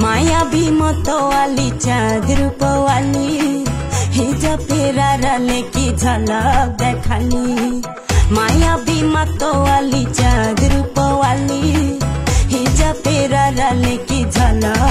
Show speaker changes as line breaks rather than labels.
मायावी मतवाली चादर पवाली हिजा पेरा लेकी झलक देखाली मायावी मतवाली चादर पवाली हिजा पेरा लेकी झलक